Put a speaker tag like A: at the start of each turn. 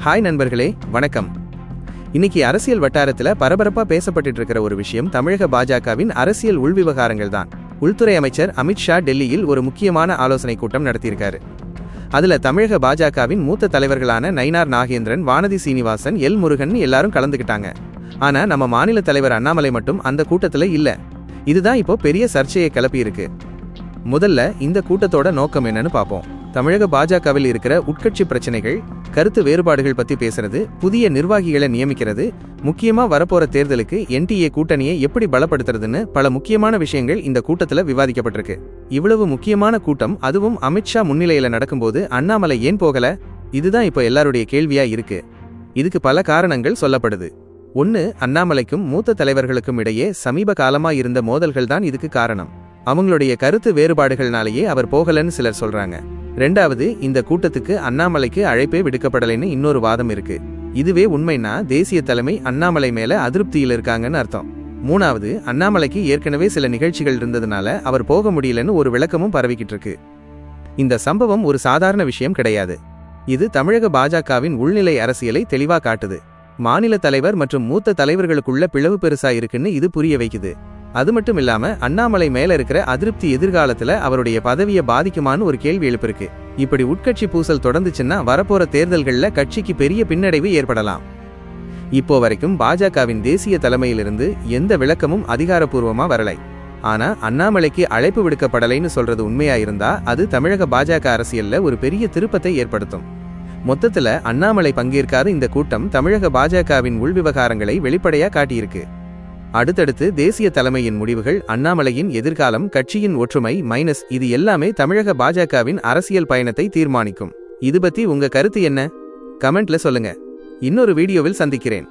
A: Hi நண்பர்களே, வணக்கம். இன்னைக்கு அரசியல் வட்டாரத்தில் பரபரப்பா பேசப்பட்டு இருக்கிற ஒரு விஷயம் தமிழக பாஜகவின் அரசியல் உள்விவகாரங்கள் தான். உள்துறை அமைச்சர் அமித்ஷா டெல்லியில் ஒரு முக்கியமான ஆலோசனை கூட்டம் நடத்தியிருக்காரு. அதுல தமிழக பாஜகவின் மூத்த தலைவர்களான நயினார் நாகேந்திரன், வானதி சீனிவாசன், எல் முருகன் எல்லாரும் கலந்துக்கிட்டாங்க. ஆனா நம்ம மாநில தலைவர் அண்ணாமலை மட்டும் அந்த கூட்டத்துல இல்ல. இதுதான் இப்போ பெரிய சர்ச்சையை கிளப்பி இருக்கு. முதல்ல இந்த கூட்டத்தோட நோக்கம் என்னன்னு பார்ப்போம். தமிழக பாஜகவில் இருக்கிற உட்கட்சி பிரச்சனைகள், கருத்து வேறுபாடுகள் பத்தி பேசுறது, புதிய நிர்வாகிகளை நியமிக்கிறது, முக்கியமா வரப்போற தேர்தலுக்கு என்டிஏ கூட்டணியை எப்படி பலப்படுத்துறதுன்னு பல முக்கியமான விஷயங்கள் இந்த கூட்டத்துல விவாதிக்கப்பட்டிருக்கு. இவ்வளவு முக்கியமான கூட்டம், அதுவும் அமித்ஷா முன்னிலையில நடக்கும்போது அண்ணாமலை ஏன் போகல? இதுதான் இப்போ எல்லாருடைய கேள்வியா இருக்கு. இதுக்கு பல காரணங்கள் சொல்லப்படுது. ஒன்னு, அண்ணாமலைக்கும் மூத்த தலைவர்களுக்கும் இடையே சமீப காலமா இருந்த மோதல்கள் தான் இதுக்கு காரணம். அவங்களுடைய கருத்து வேறுபாடுகள்னாலேயே அவர் போகலன்னு சிலர் சொல்றாங்க. ரெண்டாவது, இந்த கூட்டத்துக்கு அண்ணாமலைக்கு அழைப்பே விடுக்கப்படலைன்னு இன்னொரு வாதம் இருக்கு. இதுவே உண்மைன்னா தேசிய தலைமை அண்ணாமலை மேல அதிருப்தியில் இருக்காங்கன்னு அர்த்தம். மூணாவது, அண்ணாமலைக்கு ஏற்கனவே சில நிகழ்ச்சிகள் இருந்ததுனால அவர் போக முடியலன்னு ஒரு விளக்கமும் பரவிக்கிட்டு இருக்கு. இந்த சம்பவம் ஒரு சாதாரண விஷயம் கிடையாது. இது தமிழக பாஜகவின் உள்நிலை அரசியலை தெளிவா காட்டுது. மாநில தலைவர் மற்றும் மூத்த தலைவர்களுக்குள்ள பிளவு பெருசா இருக்குன்னு இது புரிய வைக்குது. அது மட்டும் இல்லாம அண்ணாமலை மேல இருக்கிற அதிருப்தி எதிர்காலத்துல அவருடைய பதவியை பாதிக்குமான்னு ஒரு கேள்வி எழுப்பிருக்கு. இப்படி உட்கட்சி பூசல் தொடர்ந்துச்சுன்னா வரப்போற தேர்தல்கள்ல கட்சிக்கு பெரிய பின்னடைவு ஏற்படலாம். இப்போ வரைக்கும் பாஜகவின் தேசிய தலைமையிலிருந்து எந்த விளக்கமும் அதிகாரப்பூர்வமா வரலை. ஆனா அண்ணாமலைக்கு அழைப்பு விடுக்கப்படலைன்னு சொல்றது உண்மையா இருந்தா அது தமிழக பாஜக அரசியல்ல ஒரு பெரிய திருப்பத்தை ஏற்படுத்தும். மொத்தத்துல அண்ணாமலை பங்கேற்காத இந்த கூட்டம் தமிழக பாஜகவின் உள்விவகாரங்களை வெளிப்படையா காட்டியிருக்கு. அடுத்தடுத்து தேசிய தலைமையின் முடிவுகள், அண்ணாமலையின் எதிர்காலம், கட்சியின் ஒற்றுமை மைனஸ், இது எல்லாமே தமிழக பாஜகவின் அரசியல் பயணத்தை தீர்மானிக்கும். இது பத்தி உங்க கருத்து என்ன? கமெண்ட்ல சொல்லுங்க. இன்னொரு வீடியோவில் சந்திக்கிறேன்.